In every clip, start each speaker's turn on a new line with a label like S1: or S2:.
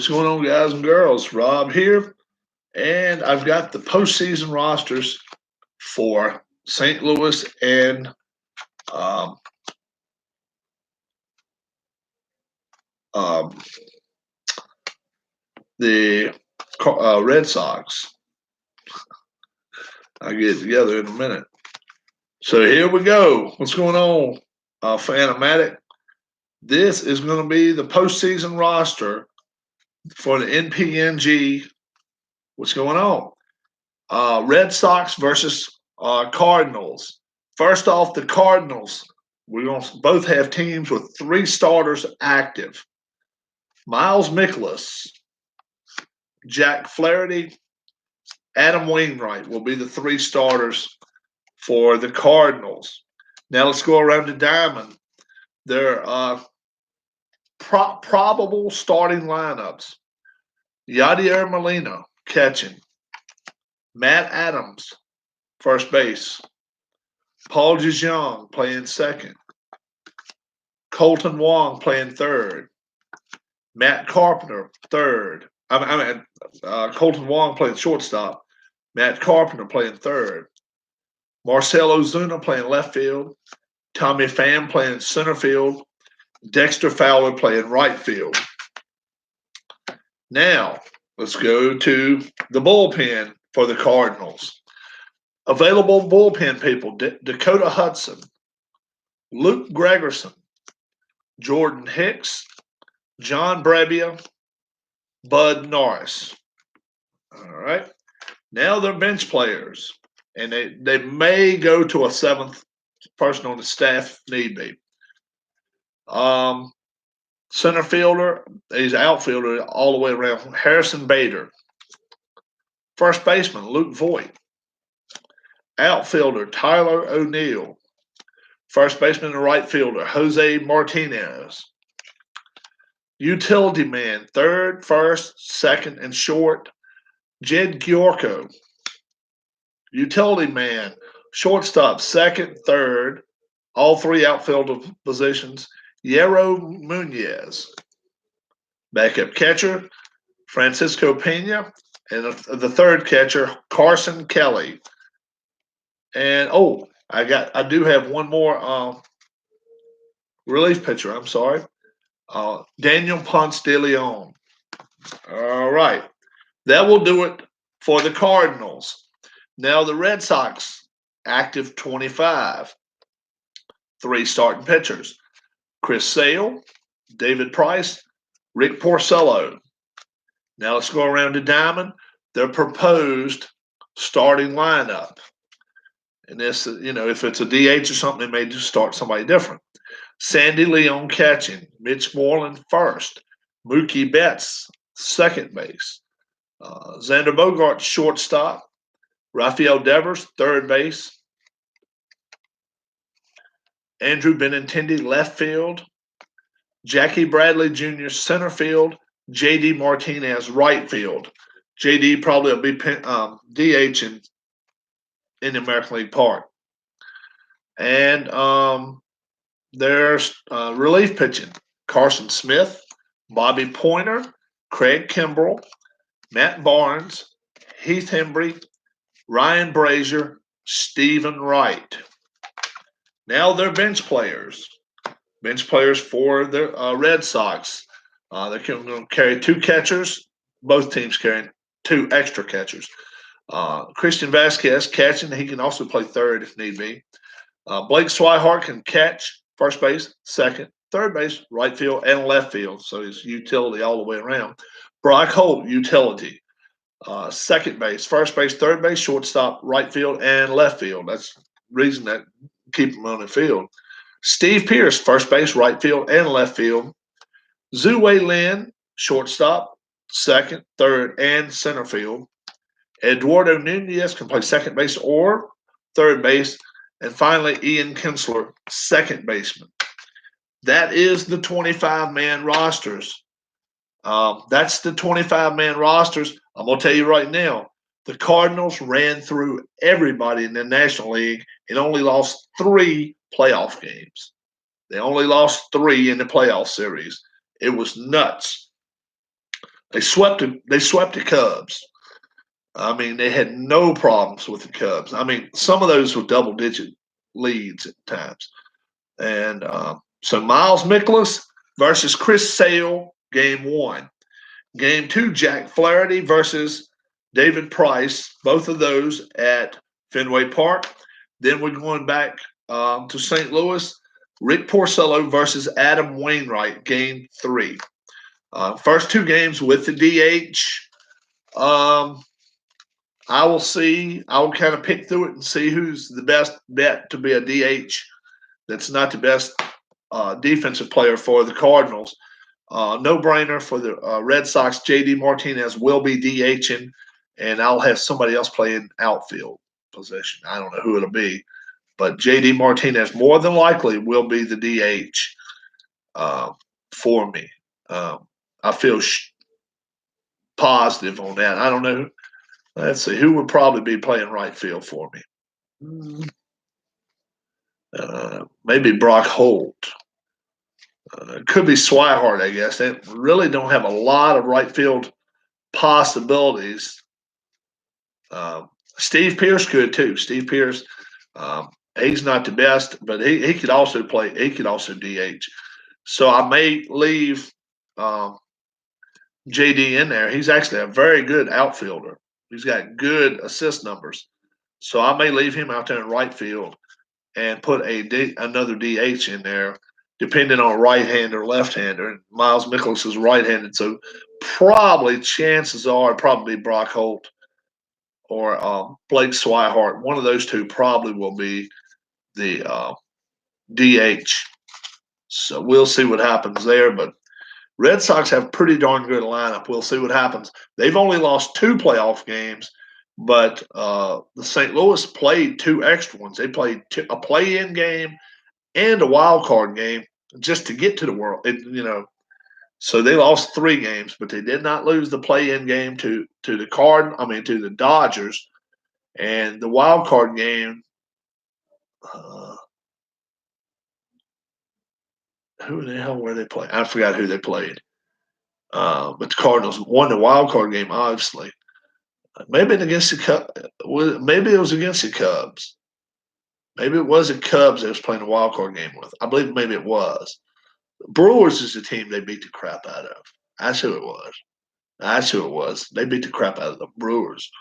S1: What's going on, guys and girls? Rob here, and I've got the postseason rosters for St. Louis and um, um, the Red Sox. I'll get it together in a minute. So here we go. What's going on, Fanomatic? This is going to be the postseason roster for the NPNG. What's going on? Red Sox versus Cardinals. First off, the Cardinals. We're going to both have teams with 3 starters active. Miles Mikolas, Jack Flaherty, Adam Wainwright will be the 3 starters for the Cardinals. Now let's go around the diamond. Their probable starting lineups. Yadier Molina catching. Matt Adams, first base. Paul DeJong playing second. Colton Wong playing third. Matt Carpenter, third. Colton Wong playing shortstop. Matt Carpenter playing third. Marcell Ozuna playing left field. Tommy Pham playing center field. Dexter Fowler playing right field. Now, let's go to the bullpen for the Cardinals. Available bullpen people: Dakota Hudson, Luke Gregerson, Jordan Hicks, John Brebbia, Bud Norris. All right. Now they're bench players, and they may go to a 7th person on the staff if need be. Center fielder, he's outfielder all the way around, Harrison Bader. First baseman, Luke Voigt. Outfielder, Tyler O'Neill. First baseman and right fielder, Jose Martinez. Utility man, third, first, second, and short, Jed Giorco. Utility man, shortstop, second, third, all 3 outfield positions, Yero Munoz. Backup catcher, Francisco Pena. And the third catcher, Carson Kelly. And I do have one more relief pitcher. I'm sorry, Daniel Ponce de Leon. All right, that will do it for the Cardinals. Now the Red Sox, active 25, 3 starting pitchers: Chris Sale, David Price, Rick Porcello. Now let's go around the diamond. Their proposed starting lineup. And this, if it's a DH or something, they may just start somebody different. Sandy Leon catching, Mitch Moreland first, Mookie Betts second base, Xander Bogaerts shortstop, Rafael Devers third base, Andrew Benintendi left field, Jackie Bradley Jr. center field, J.D. Martinez right field. J.D. probably will be DH in the American League Park. And there's relief pitching: Carson Smith, Bobby Pointer, Craig Kimbrell, Matt Barnes, Heath Hembry, Ryan Brazier, Stephen Wright. Now they're bench players. Bench players for the Red Sox. They're going to carry 2 catchers. Both teams carrying 2 extra catchers. Christian Vasquez catching. He can also play third if need be. Blake Swihart can catch first base, second, third base, right field, and left field. So he's utility all the way around. Brock Holt, utility. Second base, first base, third base, shortstop, right field, and left field. That's the reason that keep him on the field. Steve Pearce, first base, right field, and left field. Zhu Lin, shortstop, second, third, and center field. Eduardo Nunez can play second base or third base. And finally, Ian Kinsler, second baseman. That is the 25-man rosters. That's the 25-man rosters. I'm going to tell you right now, the Cardinals ran through everybody in the National League and only lost 3 playoff games. They only lost 3 in the playoff series. It was nuts. They swept the Cubs. I mean, they had no problems with the Cubs. I mean, some of those were double-digit leads at times. And so Miles Mikolas versus Chris Sale, game 1. Game 2, Jack Flaherty versus David Price, both of those at Fenway Park. Then we're going back to St. Louis. Rick Porcello versus Adam Wainwright, game 3. First 2 games with the DH. I will see. I will kind of pick through it and see who's the best bet to be a DH. That's not the best defensive player for the Cardinals. No brainer for the Red Sox. JD Martinez will be DHing, and I'll have somebody else playing outfield position. I don't know who it'll be, but JD Martinez more than likely will be the DH for me. I feel positive on that. I don't know. Let's see who would probably be playing right field for me. Maybe Brock Holt. It could be Swihart, I guess. They really don't have a lot of right field possibilities. Steve Pearce could too. Steve Pearce, he's not the best, but he could also play. He could also DH. So I may leave JD in there. He's actually a very good outfielder. He's got good assist numbers. So I may leave him out there in right field and put another DH in there, depending on right-hander or left-hander. And Miles Mikolas is right-handed, so probably chances are probably Brock Holt or Blake Swihart. One of those two probably will be the DH. So we'll see what happens there. But Red Sox have pretty darn good lineup. We'll see what happens. They've only lost 2 playoff games, but the St. Louis played 2 extra ones. They played a play-in game and a wild card game just to get to the world. So they lost 3 games, but they did not lose the play-in game to the Dodgers, and the wild card game. Who the hell were they playing? I forgot who they played. But the Cardinals won the wild card game, obviously. Maybe against the Cubs. Maybe it was against the Cubs. Maybe it was the Cubs they was playing the wild card game with. I believe maybe it was. Brewers is the team they beat the crap out of. That's who it was. They beat the crap out of the Brewers.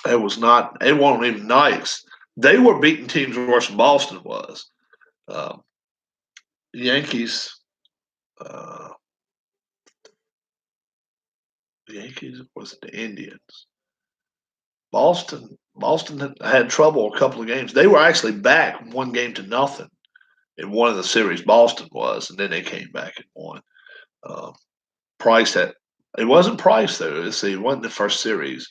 S1: It wasn't even nice. They were beating teams worse than Boston was. Yankees was the Indians. Boston had trouble a couple of games. They were actually back 1-0 in one of the series. Boston was, and then they came back and won. It wasn't Price though. It wasn't the first series.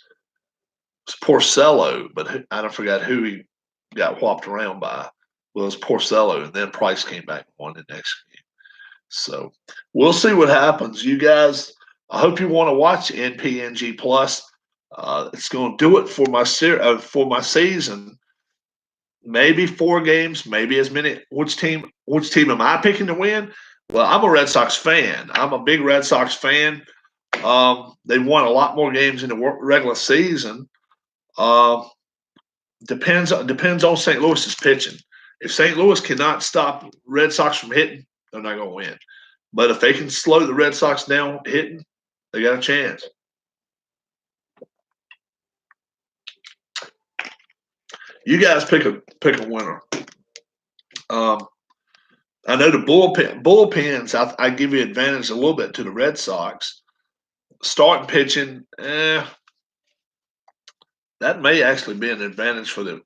S1: It was Porcello, but I don't forget who he got whopped around by. Well, it was Porcello, and then Price came back and won the next game. So we'll see what happens. You guys, I hope you want to watch NPNG Plus. It's going to do it for my season. Maybe 4 games, maybe as many. Which team am I picking to win? Well, I'm a Red Sox fan. I'm a big Red Sox fan. They won a lot more games in the regular season. Depends on St. Louis's pitching. If St. Louis cannot stop Red Sox from hitting, they're not going to win. But if they can slow the Red Sox down hitting, they got a chance. You guys pick a winner. I know the bullpens. I give you advantage a little bit to the Red Sox. Starting pitching, that may actually be an advantage for them.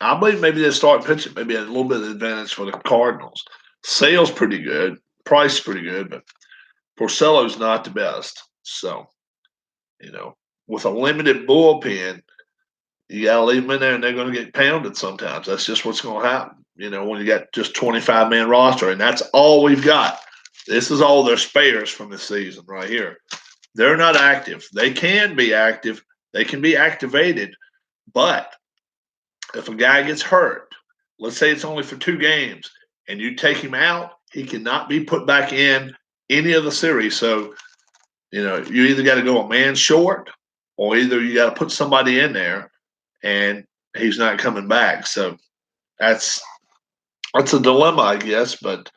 S1: I believe maybe they start pitching, maybe a little bit of advantage for the Cardinals. Sale's pretty good. Price is pretty good, but Porcello's not the best. So, with a limited bullpen, you got to leave them in there, and they're going to get pounded sometimes. That's just what's going to happen, when you got just 25-man roster, and that's all we've got. This is all their spares from the season right here. They're not active. They can be active. They can be activated, but if a guy gets hurt, let's say it's only for 2 games, and you take him out, he cannot be put back in any of the series. So You either got to go a man short, or either you got to put somebody in there, and he's not coming back. So that's a dilemma, I guess, but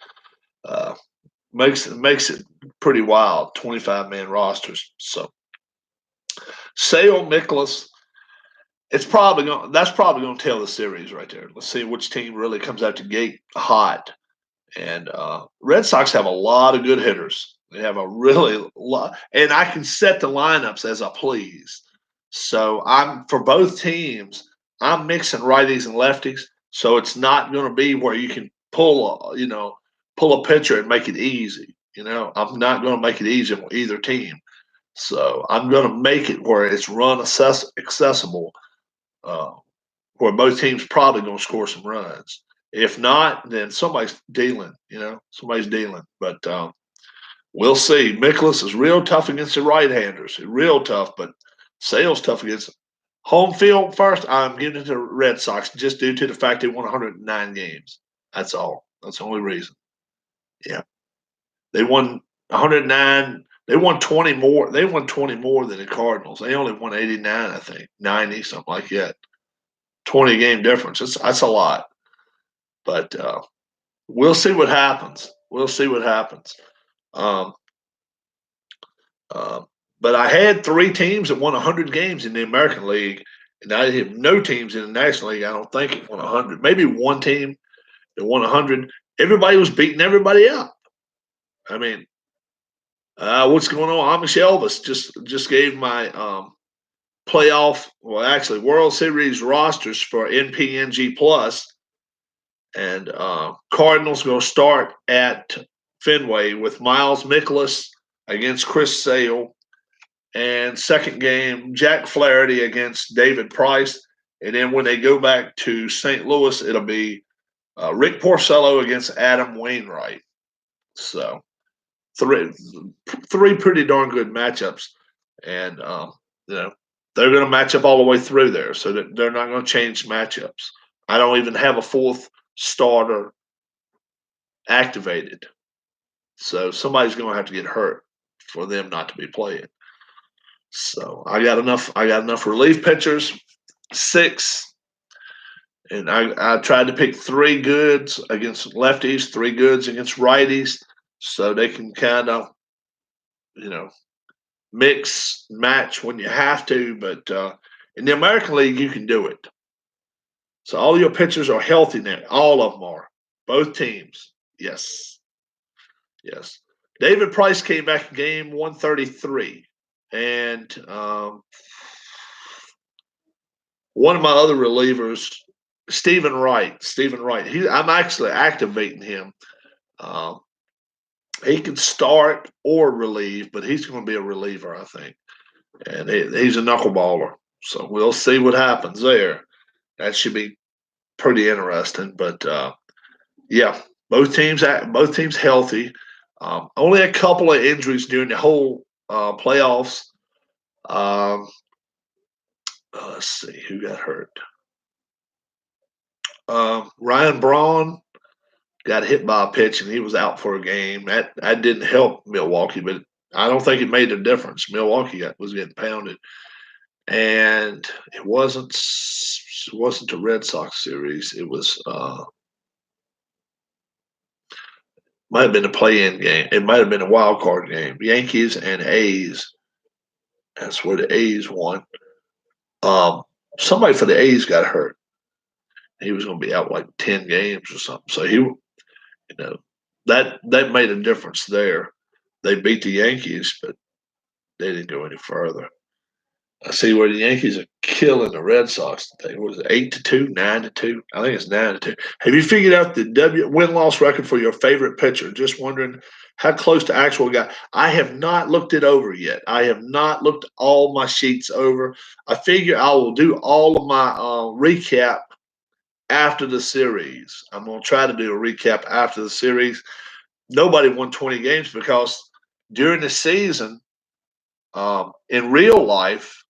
S1: makes it pretty wild. 25-man rosters. So Sale Nicholas. That's probably going to tell the series right there. Let's see which team really comes out the gate hot. And Red Sox have a lot of good hitters. They have a really lot, and I can set the lineups as I please. So I'm for both teams. I'm mixing righties and lefties, so it's not going to be where you can pull a pitcher and make it easy. I'm not going to make it easy for either team. So I'm going to make it where it's run accessible, uh, where both teams probably going to score some runs. If not, then somebody's dealing. Somebody's dealing. But we'll see. Mikolas is real tough against the right-handers. Real tough, but Sale's tough against them. Home field first, I'm giving it to the Red Sox just due to the fact they won 109 games. That's all. That's the only reason. Yeah. They won 109. They won 20 more. They won 20 more than the Cardinals. They only won 89, I think, 90, something like that. 20 game difference. That's a lot. But we'll see what happens. We'll see what happens. Um, but I had 3 teams that won 100 games in the American League, and I have no teams in the National League. I don't think it won 100. Maybe one team that won 100. Everybody was beating everybody up. I mean, what's going on? Amish Elvis just gave my World Series rosters for NPNG Plus. And Cardinals going to start at Fenway with Miles Mikolas against Chris Sale. And second game, Jack Flaherty against David Price. And then when they go back to St. Louis, it'll be Rick Porcello against Adam Wainwright. So three pretty darn good matchups. And, they're going to match up all the way through there. So that they're not going to change matchups. I don't even have a fourth starter activated. So somebody's going to have to get hurt for them not to be playing. So I got enough relief pitchers, 6. And I tried to pick 3 goods against lefties, 3 goods against righties, so they can kind of, mix, match when you have to. But in the American League, you can do it. So all your pitchers are healthy now. All of them are. Both teams. Yes. Yes. David Price came back in game 133. And one of my other relievers, Stephen Wright. I'm actually activating him. He can start or relieve, but he's going to be a reliever, I think. And he's a knuckleballer. So we'll see what happens there. That should be pretty interesting. But yeah, both teams healthy. Only a couple of injuries during the whole playoffs. Let's see who got hurt. Ryan Braun got hit by a pitch and he was out for a game. That didn't help Milwaukee, but I don't think it made a difference. Milwaukee was getting pounded, and it wasn't the Red Sox series. It was might have been a play-in game. It might have been a wild card game. Yankees and A's. That's where the A's won. Somebody for the A's got hurt. He was going to be out like 10 games or something. So that made a difference there. They beat the Yankees, but they didn't go any further. I see where the Yankees are killing the Red Sox today. What is it, 8-2, 9-2? I think it's 9-2. Have you figured out the win-loss record for your favorite pitcher? Just wondering how close to actual guy. I have not looked it over yet. I have not looked all my sheets over. I figure I will do all of my recap after the series. I'm going to try to do a recap after the series. Nobody won 20 games because during the season, in real life,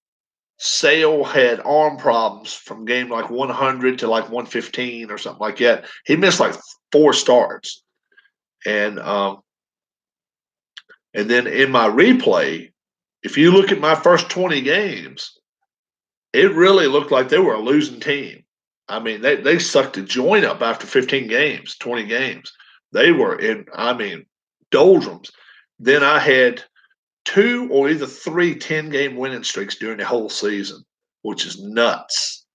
S1: Sale had arm problems from game like 100 to like 115 or something like that. He missed like 4 starts. And then in my replay, if you look at my first 20 games, it really looked like they were a losing team. I mean, they sucked the joint up after 15 games, 20 games. They were in, I mean, doldrums. Then I had two or either three 10-game winning streaks during the whole season, which is nuts.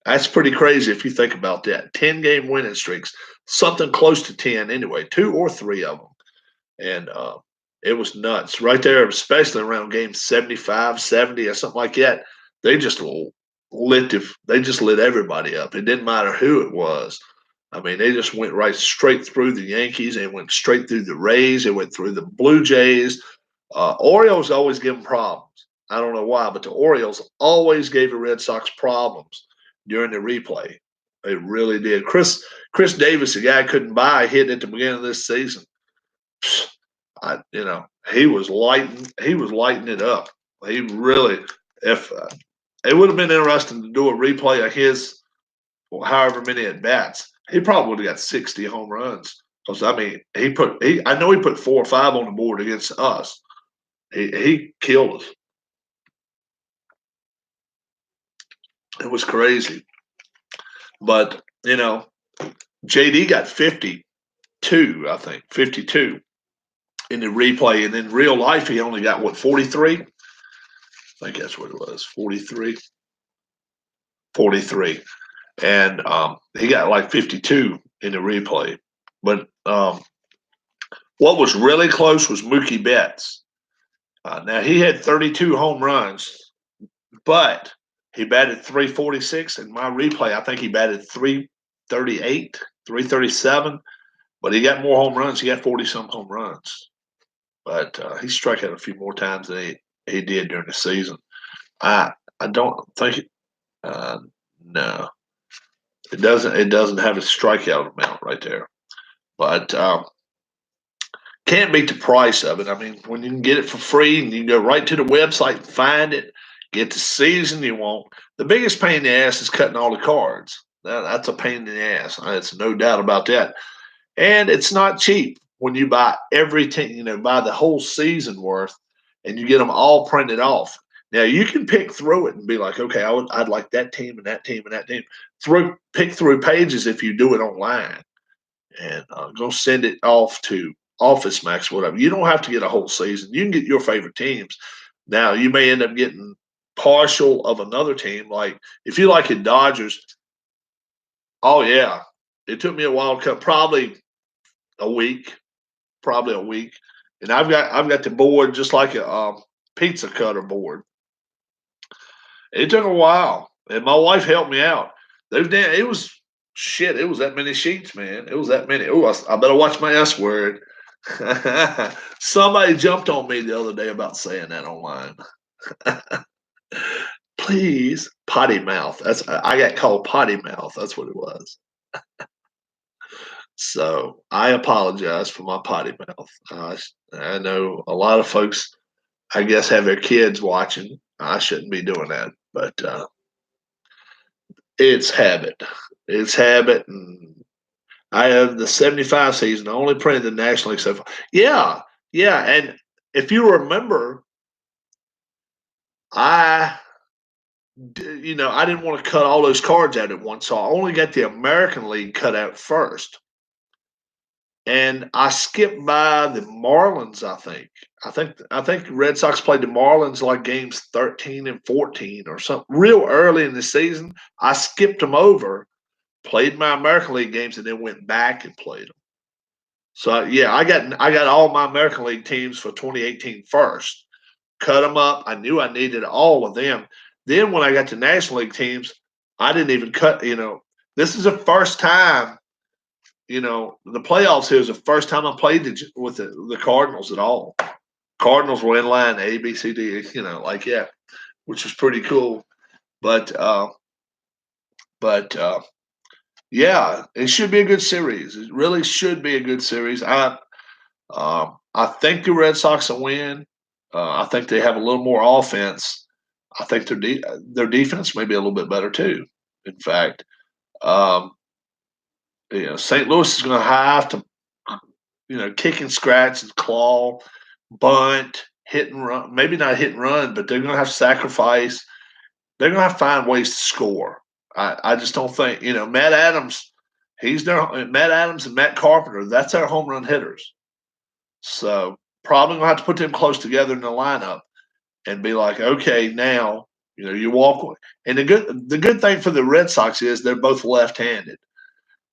S1: That's pretty crazy if you think about that. 10-game winning streaks, something close to 10 anyway, two or three of them. And it was nuts right there, especially around game 75, 70, or something like that. They just lit everybody up. It didn't matter who it was. I mean, they just went right straight through the Yankees. They went straight through the Rays. They went through the Blue Jays. Orioles always give them problems. I don't know why, but the Orioles always gave the Red Sox problems during the replay. They really did. Chris Davis, the guy I couldn't buy, hit at the beginning of this season. He was lighting it up. He really, if it would have been interesting to do a replay of his, however many at bats, he probably would have got 60 home runs. Because I mean, I know he put 4 or 5 on the board against us. He killed us. It was crazy. But JD got 52, I think, 52 in the replay, and in real life he only got 43. I think that's what it was, 43, and he got like 52 in the replay. But what was really close was Mookie Betts. Now he had 32 home runs, but he batted 346. In my replay, I think he batted 338, 337, but he got more home runs. He got 40-some home runs. But he struck out a few more times than he did during the season. I don't think no. It doesn't have a strikeout amount right there. But can't beat the price of it. I mean, when you can get it for free and you can go right to the website and find it, get the season you want. The biggest pain in the ass is cutting all the cards. That's a pain in the ass. It's no doubt about that. And it's not cheap when you buy everything, buy the whole season worth and you get them all printed off. Now you can pick through it and be like, okay, I'd like that team and that team and that team. Pick through pages if you do it online, and go send it off to Office Max, whatever. You don't have to get a whole season. You can get your favorite teams. Now you may end up getting partial of another team. Like if you like the Dodgers, oh yeah, it took me a while to cut, probably a week, and I've got the board just like a pizza cutter board. It took a while, and my wife helped me out. It was that many sheets, man. It was that many. Oh, I better watch my S word. Somebody jumped on me the other day about saying that online. Please, potty mouth. I got called potty mouth. That's what it was. So I apologize for my potty mouth. I know a lot of folks, I guess, have their kids watching. I shouldn't be doing that, but it's habit. It's habit, and I have the 75 season. I only printed the National League stuff. Yeah, and if you remember, I didn't want to cut all those cards out at once, so I only got the American League cut out first. And I skipped by the Marlins, I think. I think the Red Sox played the Marlins like games 13 and 14 or something real early in the season. I skipped them over, played my American League games, and then went back and played them. So yeah, I got all my American League teams for 2018 first. Cut them up. I knew I needed all of them. Then when I got to National League teams, I didn't even cut. This is the first time. The playoffs here is the first time I played with the Cardinals at all. Cardinals were in line A, B, C, D, like that, which was pretty cool. But yeah, it should be a good series. It really should be a good series. I think the Red Sox will win. I think they have a little more offense. I think their defense may be a little bit better too. In fact, St. Louis is going to have to, kick and scratch and claw, bunt, hit and run, maybe not hit and run, but they're going to have to sacrifice. They're going to have to find ways to score. I just don't think, Matt Adams, Matt Adams and Matt Carpenter, that's our home run hitters. So probably going to have to put them close together in the lineup and be like, okay, now, you walk away. And the good thing for the Red Sox is they're both left-handed.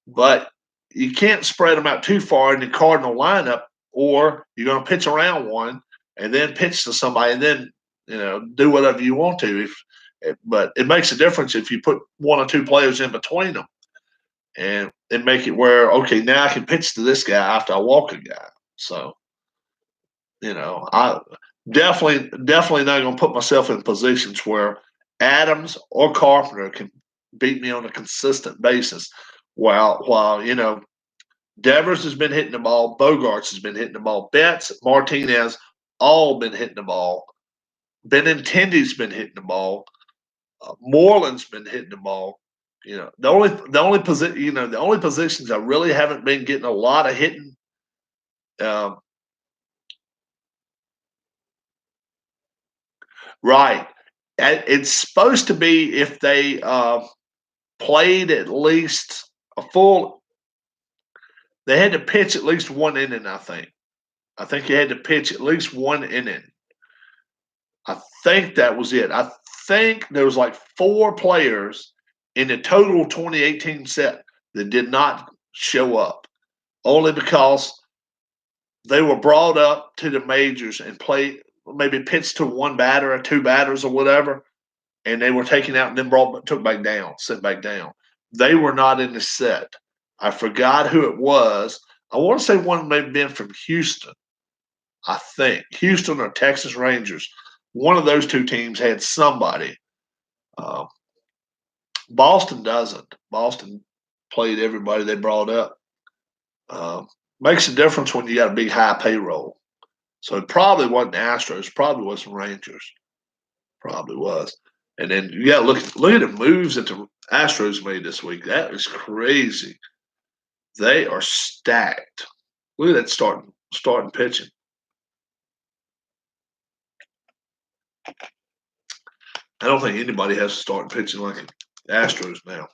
S1: But you can't spread them out too far in the Cardinal lineup, or you're going to pitch around one and then pitch to somebody and then, do whatever you want to. But it makes a difference if you put one or two players in between them and make it where, okay, now I can pitch to this guy after I walk a guy. So, I definitely not going to put myself in positions where Adams or Carpenter can beat me on a consistent basis. While Devers has been hitting the ball, Bogarts has been hitting the ball, Betts, Martinez, all been hitting the ball. Benintendi's been hitting the ball. Moreland's been hitting the ball. The only positions I really haven't been getting a lot of hitting. Right. It's supposed to be if they played at least a full. They had to pitch at least one inning. I think you had to pitch at least one inning. I think that was it. I think there was like 4 players in the total 2018 set that did not show up, only because they were brought up to the majors and played, maybe pitched to one batter or 2 batters or whatever, and they were taken out and then sent back down. They were not in the set. I forgot who it was. I want to say one may have been from Houston. I think Houston or Texas Rangers. One of those 2 teams had somebody. Boston doesn't. Boston played everybody they brought up. Makes a difference when you got a big high payroll. So it probably wasn't Astros. Probably wasn't Rangers. Probably was. And then you got to look at the moves that the Astros made this week. That is crazy. They are stacked. Look at that starting pitching. I don't think anybody has to start pitching like the Astros now.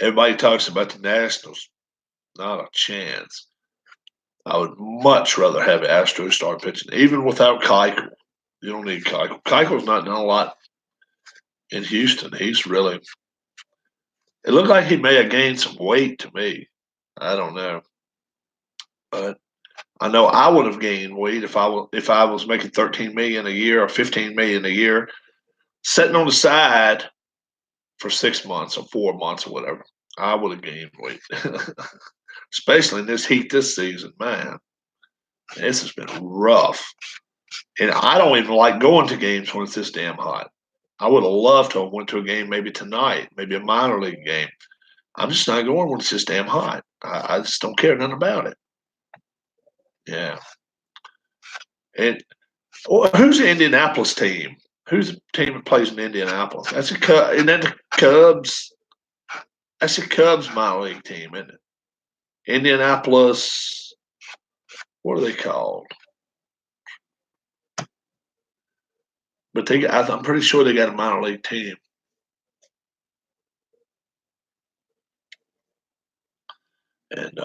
S1: Everybody talks about the Nationals. Not a chance. I would much rather have Astros start pitching, even without Keuchel. You don't need Keuchel. Keuchel's not done a lot in Houston. He's really. It looked like he may have gained some weight to me. I don't know, but I know I would have gained weight if I was making $13 million a year or $15 million a year, sitting on the side for 6 months or 4 months or whatever. I would have gained weight, especially in this heat this season. Man, this has been rough, and I don't even like going to games when it's this damn hot. I would have loved to have went to a game maybe tonight, maybe a minor league game. I'm just not going when it's just damn hot. I just don't care nothing about it. Yeah. And who's the Indianapolis team? Who's the team that plays in Indianapolis? Isn't that the Cubs? That's the Cubs minor league team, isn't it? Indianapolis. What are they called? But I'm pretty sure they got a minor league team. And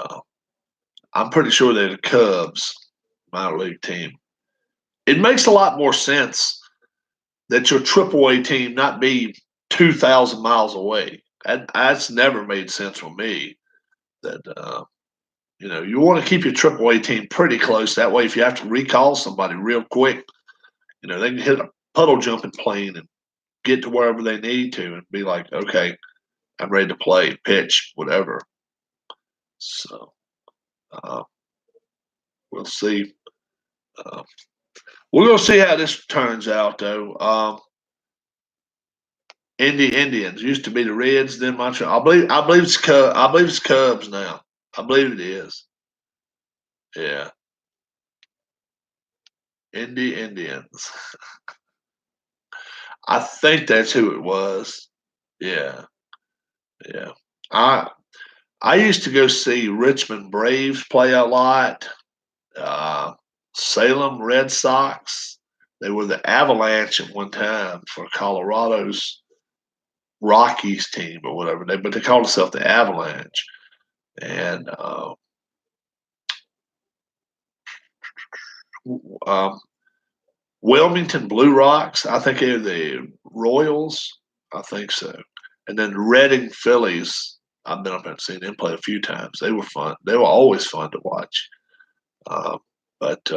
S1: I'm pretty sure they're the Cubs minor league team. It makes a lot more sense that your AAA team not be 2,000 miles away. That's never made sense for me. That you want to keep your AAA team pretty close. That way, if you have to recall somebody real quick, they can hit a puddle jumping plane and get to wherever they need to and be like, okay, I'm ready to play, pitch, whatever. So we'll see. We're gonna see how this turns out, though. Indians used to be the Reds, then Montreal. I believe it's Cubs. I believe it's Cubs now. I believe it is. Yeah. Indians. I think that's who it was. Yeah. Yeah. I used to go see Richmond Braves play a lot. Salem Red Sox. They were the Avalanche at one time for Colorado's Rockies team or whatever. But they called themselves the Avalanche. And um, Wilmington Blue Rocks, I think they're the Royals. I think so. And then Reading Phillies, I've been up and seen them play a few times. They were fun. They were always fun to watch. But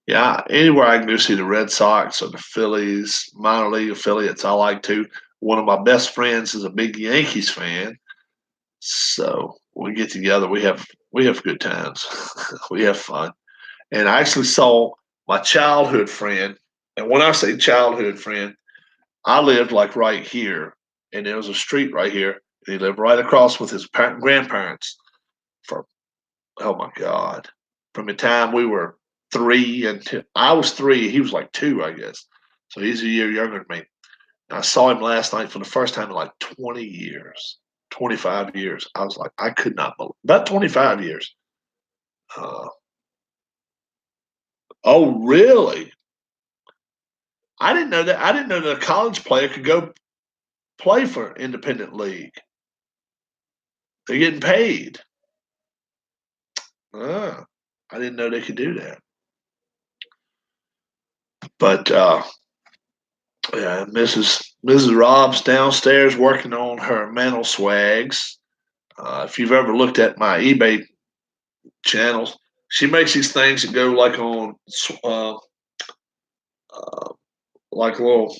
S1: yeah, anywhere I can go see the Red Sox or the Phillies, minor league affiliates, I like to. One of my best friends is a big Yankees fan, so we get together. We have good times. We have fun. And I actually saw my childhood friend. And when I say childhood friend, I lived like right here, and there was a street right here. And he lived right across with his grandparents for, oh my God, from the time we were three until I was three, he was like two, I guess. So he's a year younger than me. And I saw him last night for the first time in like 20 years, 25 years. I was like, I could not believe about 25 years. Uh, oh, really? I didn't know that. I didn't know that a college player could go play for independent league. They're getting paid. I didn't know they could do that. But yeah, Mrs. Rob's downstairs working on her mantle swags. If you've ever looked at my eBay channels, she makes these things that go like on uh, like little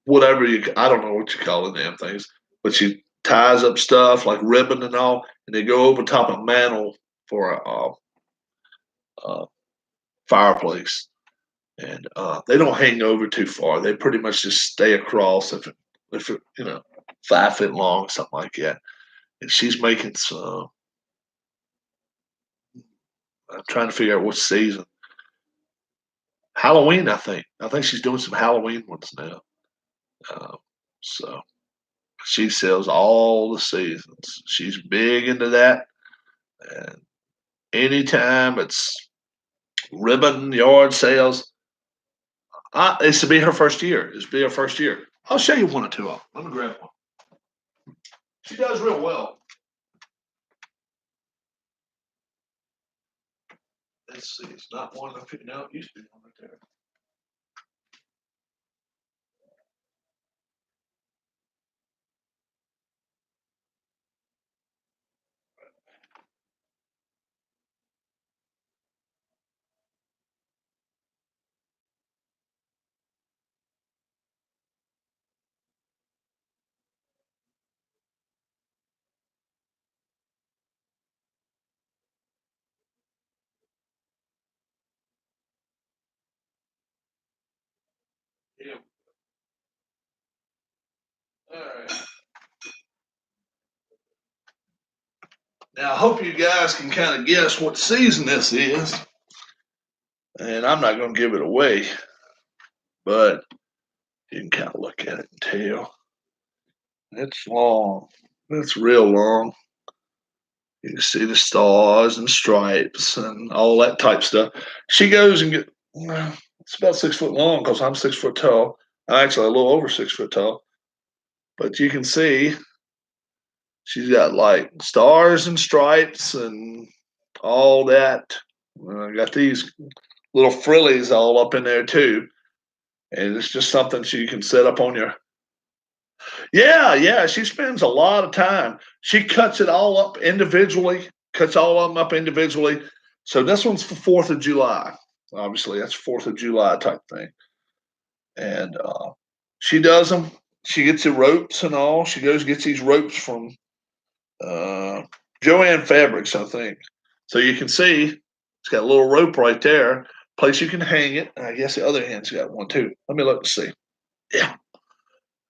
S1: whatever I don't know what you call the damn things, but she ties up stuff like ribbon and all, and they go over top of mantle for a fireplace. And they don't hang over too far. They pretty much just stay across if it 5 foot long, something like that. And she's making some. I'm trying to figure out what season. Halloween, I think. I think she's doing some Halloween ones now. Uh, so she sells all the seasons. She's big into that. And anytime it's ribbon yard sales, it's to be her first year. It's to be her first year. I'll show you one or two of them. Let me grab one. She does real well. Let's see. It's not one I'm picking out. It used to be one right there. Yeah. All right. Now I hope you guys can kind of guess what season this is, and I'm not going to give it away, but you can kind of look at it and tell. It's long. It's real long. You can see the stars and stripes and all that type stuff. She goes and get. Well, it's about 6 foot long because I'm 6 foot tall. I'm actually a little over 6 foot tall. But you can see she's got like stars and stripes and all that. I got these little frillies all up in there too. And it's just something she can set up on your. Yeah, yeah. She spends a lot of time. She cuts it all up individually, cuts all of them up individually. So this one's for 4th of July. Obviously, that's 4th of July type thing. And she does them. She gets the ropes and all. She goes gets these ropes from Joanne Fabrics, I think. So you can see it's got a little rope right there, place you can hang it. And I guess the other hand's got one too. Let me look to see. Yeah,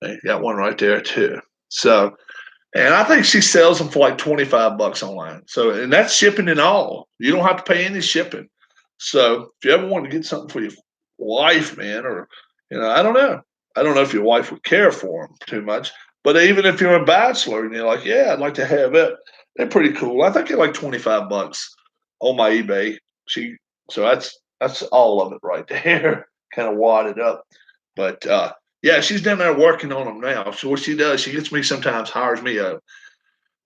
S1: they got one right there too. So, and I think she sells them for like $25 online. So, and that's shipping and all. You don't have to pay any shipping. So, if you ever want to get something for your wife, man, or I don't know. I don't know if your wife would care for them too much. But even if you're a bachelor and you're like, yeah, I'd like to have it, they're pretty cool. I think they're like $25 on my eBay. She So that's all of it right there, kind of wadded up. But yeah, she's down there working on them now. So what she does, she gets me sometimes, hires me up.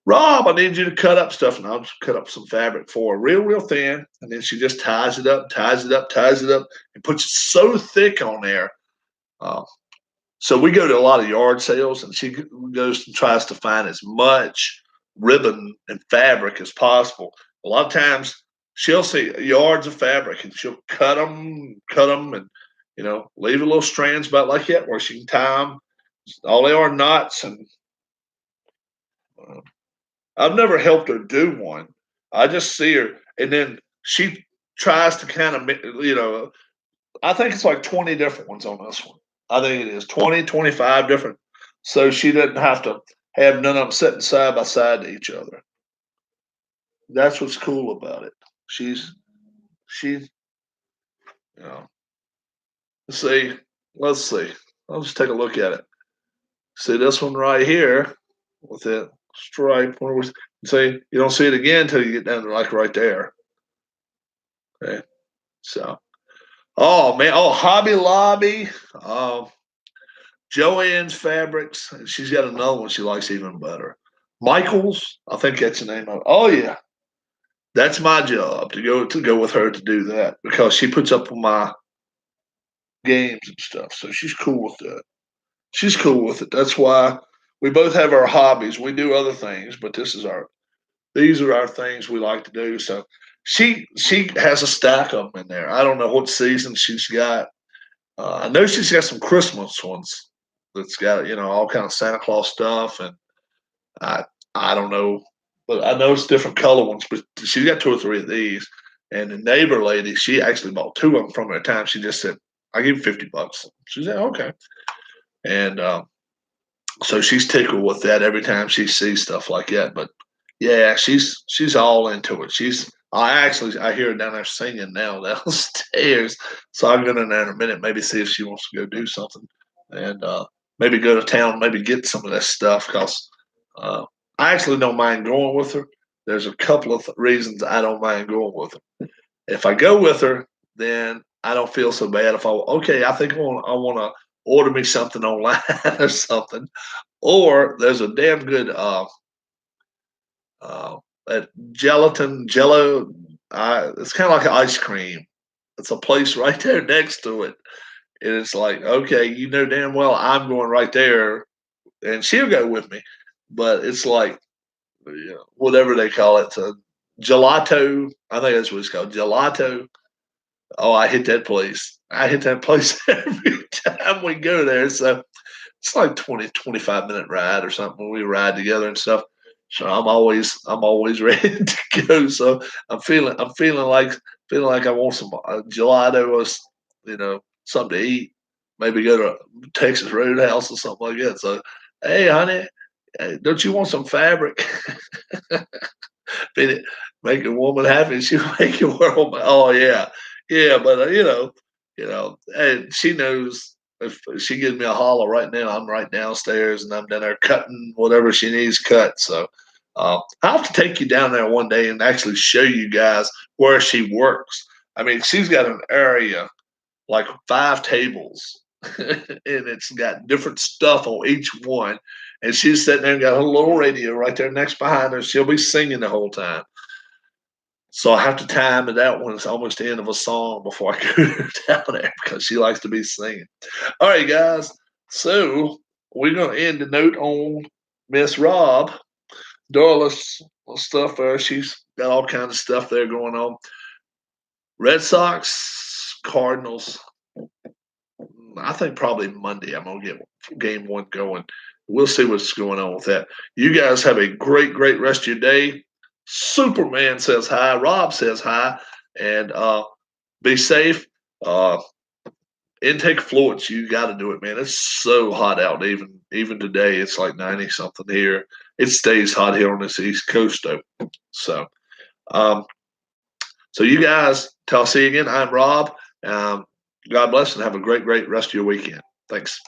S1: Rob, I need you to cut up stuff, and I'll just cut up some fabric for her, real thin, and then she just ties it up, ties it up, ties it up, and puts it so thick on there. Uh, so we go to a lot of yard sales, and she goes and tries to find as much ribbon and fabric as possible. A lot of times, she'll see yards of fabric, and she'll cut them, and leave a little strands about like that where she can tie them. All they are knots, and uh, I've never helped her do one. I just see her, and then she tries to kind of. I think it's like 20 different ones on this one. I think it is 20, 25 different. So she doesn't have to have none of them sitting side by side to each other. That's what's cool about it. She's, you know, let's see, let's see. I'll just take a look at it. See this one right here with that stripe. Where was, see, you don't see it again until you get down to like right there. Okay. So, oh man, oh, Hobby Lobby. Joanne's Fabrics, and she's got another one she likes even better. Michael's, I think that's the name of it. Oh yeah, that's my job to go with her to do that because she puts up with my games and stuff. So she's cool with that. She's cool with it. That's why we both have our hobbies. We do other things, but these are our things we like to do. So she has a stack of them in there. I don't know what season she's got. I know she's got some Christmas ones that's got all kind of Santa Claus stuff, and I I don't know, but I know it's different color ones. But she's got two or three of these, and the neighbor lady, she actually bought two of them from her at a time. She just said, "I give you $50." She said, "Okay," and so she's tickled with that every time she sees stuff like that. But yeah, she's all into it. I hear her down there singing now downstairs. So I'll go in there in a minute, maybe see if she wants to go do something, and maybe go to town, maybe get some of that stuff because uh, I actually don't mind going with her. There's a couple of reasons I don't mind going with her. If I go with her, then I don't feel so bad. If I think I want to order me something online or something, or there's a damn good uh, at gelatin jello. It's kind of like an ice cream. It's a place right there next to it, and it's like, okay, damn well I'm going right there, and she'll go with me. But it's like whatever they call it, gelato. I think that's what it's called, gelato. Oh, I hit that place. I hit that place every time we go there. So it's like 20, 25 minute ride or something. We ride together and stuff. So I'm always ready to go. So I'm feeling like I want some gelato or something to eat. Maybe go to Texas Roadhouse or something like that. So, hey, honey, don't you want some fabric? Fit it, make a woman happy. She'll make your world. Oh yeah, yeah. But and she knows if she gives me a holler right now, I'm right downstairs and I'm down there cutting whatever she needs cut. So I'll have to take you down there one day and actually show you guys where she works. I mean, she's got an area like 5 tables, and it's got different stuff on each one. And she's sitting there and got her little radio right there next behind her. She'll be singing the whole time. So I have to time it out when it's almost the end of a song before I go down there because she likes to be singing. All right, guys. So we're going to end the note on Miss Rob. Dora's stuff there. She's got all kinds of stuff there going on. Red Sox, Cardinals. I think probably Monday I'm going to get game one going. We'll see what's going on with that. You guys have a great, great rest of your day. Superman says hi. Rob says hi. And be safe. Intake fluids. You got to do it, man. It's so hot out. Even today, it's like 90 something here. It stays hot here on this East Coast, though. So, um, so you guys, till I see you again. I'm Rob. God bless and have a great, great rest of your weekend. Thanks.